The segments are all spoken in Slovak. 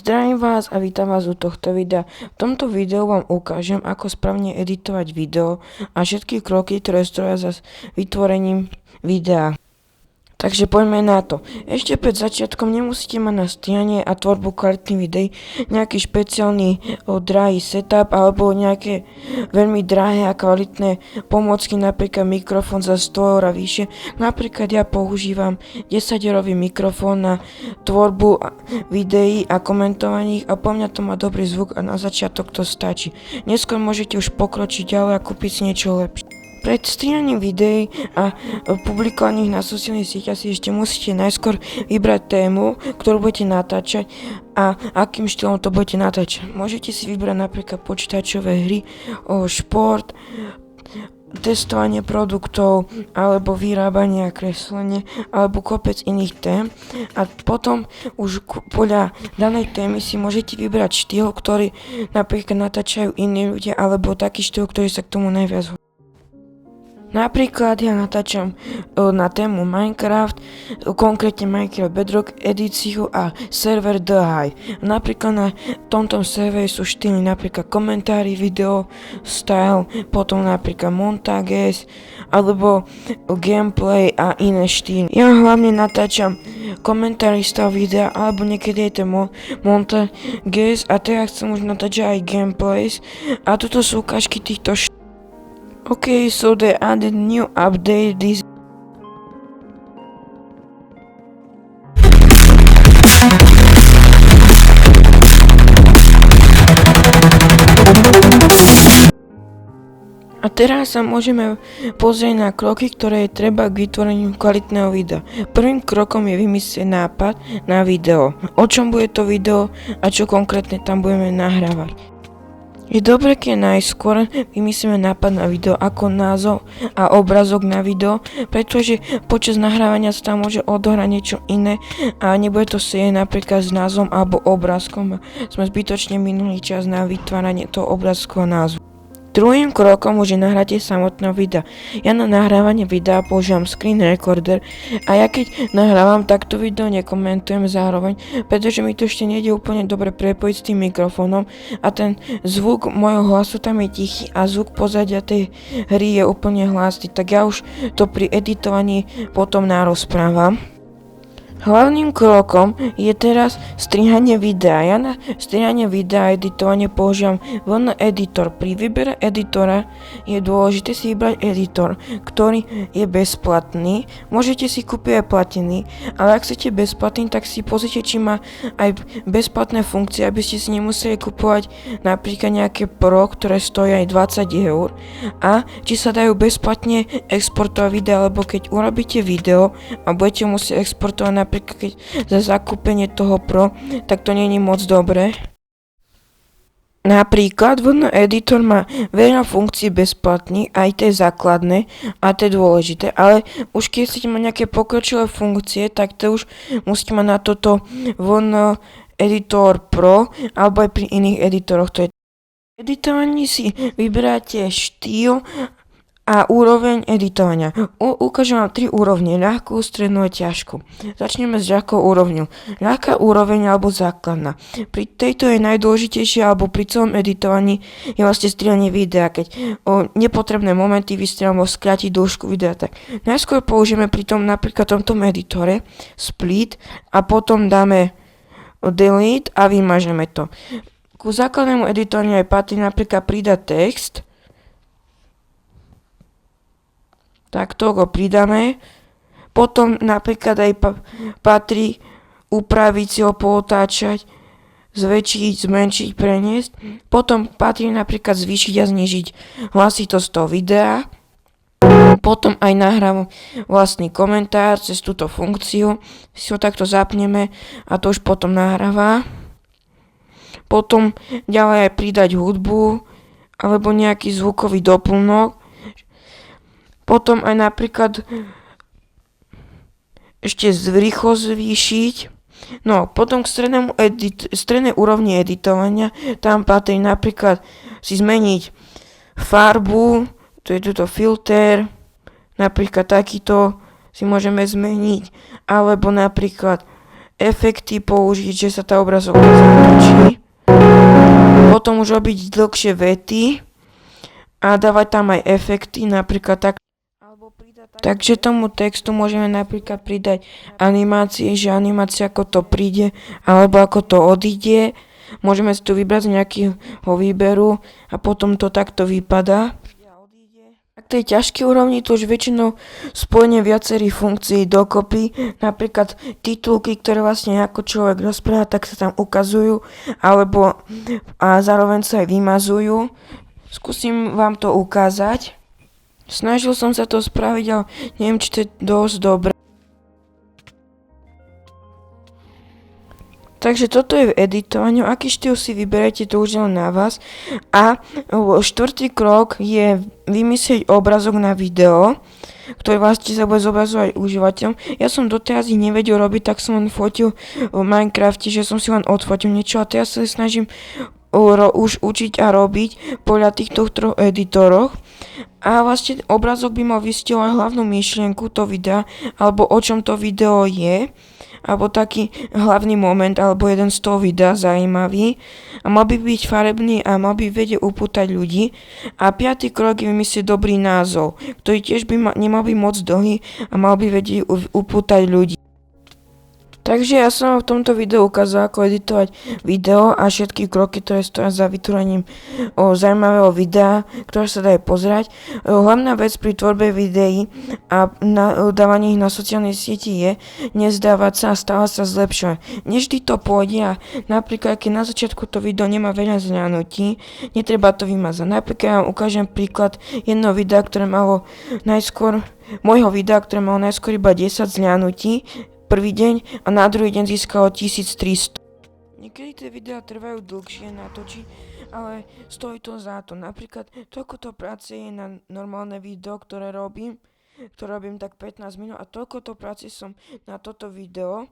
Zdravím vás a vítam vás u tohto videa. V tomto videu vám ukážem, ako správne editovať video a všetky kroky, ktoré stoja za vytvorením videa. Takže poďme na to. Ešte pred začiatkom nemusíte mať na stíhanie a tvorbu kvalitných videí nejaký špeciálny drahý setup alebo nejaké veľmi drahé a kvalitné pomocky, napríklad mikrofón za 100 € a vyššie. Napríklad ja používam 10-eurový mikrofón na tvorbu videí a komentovaní a po mňa to má dobrý zvuk a na začiatok to stačí. Neskôr môžete už pokročiť ďalej a kúpiť si niečo lepšie. Pred stíhaním videí a publikovaním na sociálnych sieťach si ešte musíte najskôr vybrať tému, ktorú budete natáčať a akým štýlom to budete natáčať. Môžete si vybrať napríklad počítačové hry, šport, testovanie produktov, alebo vyrábanie a kreslenie, alebo kopec iných tém. A potom už podľa danej témy si môžete vybrať štýl, ktorý napríklad natáčajú iní ľudia, alebo taký štýl, ktorý sa k tomu najviac hodí. Napríklad ja natáčam na tému Minecraft, konkrétne Minecraft Bedrock edíciu a server The Hive. Napríklad na tomto serveri sú štýly napríklad komentári, video, style, potom napríklad montages, alebo gameplay a iné štýly. Ja hlavne natáčam komentári z toho videa, alebo niekedy je to montages a teraz chcem už natáčať aj gameplays a toto sú ukážky týchto štýlov. Okay, so they added new update this. A teraz sa môžeme pozrieť na kroky, ktoré je treba k vytvoreniu kvalitného videa. Prvým krokom je vymyslieť nápad na video. O čom bude to video a čo konkrétne tam budeme nahrávať. Je dobré, keď najskôr vymyslíme nápad na video ako názov a obrazok na video, pretože počas nahrávania sa tam môže odohrať niečo iné a nebude to sedieť napríklad s názvom alebo obrázkom. Sme zbytočne minulý čas na vytváranie toho obrázkového názvu. Druhým krokom už je nahrátie samotného videa. Ja na nahrávanie videa používam screen recorder a ja keď nahrávam, tak to video nekomentujem zároveň, pretože mi to ešte nejde úplne dobre prepojiť s tým mikrofónom a ten zvuk môjho hlasu tam je tichý a zvuk pozadia tej hry je úplne hlasný, tak ja už to pri editovaní potom narozprávam. Hlavným krokom je teraz strihanie videa. Ja na strihanie videa a editovanie používam VN editor. Pri výbere editora je dôležité si vybrať editor, ktorý je bezplatný. Môžete si kúpiť aj platený, ale ak chcete bezplatný, tak si pozrite, či má aj bezplatné funkcie, aby ste si nemuseli kupovať napríklad nejaké Pro, ktoré stojí aj 20 € a či sa dajú bezplatne exportovať videa, alebo keď urobíte video a budete musieť exportovať napríklad keď za zakúpenie toho Pro, tak to nie je moc dobré. Napríklad VN editor má veľa funkcií bezplatných, aj tie základné a tie dôležité, ale už keď chcete mať nejaké pokročilé funkcie, tak to už musíte mať na toto VN editor Pro alebo aj pri iných editoroch. To je editovaní si vyberáte štýl a úroveň editovania. Ukážem vám 3 úrovne, ľahkú, strednú a ťažkú. Začneme s ľahkou úrovňou. Ľahká úroveň alebo základná. Pri tejto je najdôležitejšia alebo pri celom editovaní je vlastne strihanie videa, keď nepotrebné momenty vystriham alebo skrátiť dĺžku videa. Tak najskôr použijeme pri tom napríklad tomto editore split a potom dáme delete a vymažeme to. Ku základnému editovaniu aj patrí napríklad pridať text. Takto ho pridáme. Potom napríklad aj patrí upraviť si ho, pootáčať, zväčšiť, zmenšiť, preniesť. Potom patrí napríklad zvýšiť a znižiť hlasitosť toho videa. Potom aj nahrávam vlastný komentár cez túto funkciu. Si ho takto zapneme a to už potom nahráva. Potom ďalej aj pridať hudbu alebo nejaký zvukový doplnok. Potom aj napríklad ešte rýchlo zvýšiť. No, potom k strednej úrovni editovania, tam patrí napríklad si zmeniť farbu, to je tuto filter, napríklad takýto si môžeme zmeniť, alebo napríklad efekty použiť, že sa tá obrazovka zatočí. Potom už robiť dlhšie vety a dávať tam aj efekty, napríklad tak. Takže tomu textu môžeme napríklad pridať animácie, že animácia ako to príde, alebo ako to odíde. Môžeme si tu vybrať z nejakého výberu a potom to takto vypadá. Ak to je ťažké úrovni, to už väčšinou spojenie viacerých funkcií dokopy, napríklad titulky, ktoré vlastne ako človek rozpráva, tak sa tam ukazujú, alebo a zároveň sa aj vymazujú. Skúsim vám to ukázať. Snažil som sa to spraviť, ale neviem, či to je dosť dobré. Takže toto je v editovaniu, aký štýl si vyberete, to už je len na vás. A štvrtý krok je vymyslieť obrazok na video, ktorý vlastne sa bude zobrazovať užívateľom. Ja som doteraz ich nevedel robiť, tak som len fotil v Minecrafte, že som si len odfotil niečo a teraz sa snažím už učiť a robiť podľa týchto troch editoroch. A vlastne obrazok by mal vystieľovať hlavnú myšlienku to videa, alebo o čom to video je, alebo taký hlavný moment, alebo jeden z toho videa zaujímavý. A mal by byť farebný a mal by vedieť upútať ľudí. A piatý krok je vymyslieť dobrý názov, ktorý tiež by nemal byť moc dlhý a mal by vedieť upútať ľudí. Takže ja som vám v tomto videu ukázal, ako editovať video a všetky kroky, ktoré stoja za vytvorením zaujímavého videa, ktoré sa dá aj pozerať. Hlavná vec pri tvorbe videí a dávaní ich na sociálnej sieti je nezdávať sa a stále sa zlepšovať. Nevždy to pôjde a napríklad, keď na začiatku to video nemá veľa zľadnutí, netreba to vymazať. Napríklad ja vám ukážem príklad jedného videa, ktoré malo môjho videa, ktoré malo najskôr iba 10 zľadnutí prvý deň a na druhý deň získalo 1300. Niekedy tie videá trvajú dlhšie natočiť, ale stojí to za to. Napríklad toľkoto práce je na normálne video, ktoré robím tak 15 minút a toľkoto práce som na toto video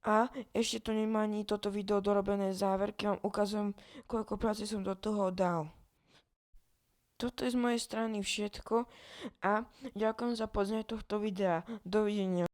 a ešte to nemá ani toto video dorobené záverky, vám ukazujem, koľko práce som do toho dal. Toto je z mojej strany všetko a ďakujem za pozrieť tohto videa. Dovidenia.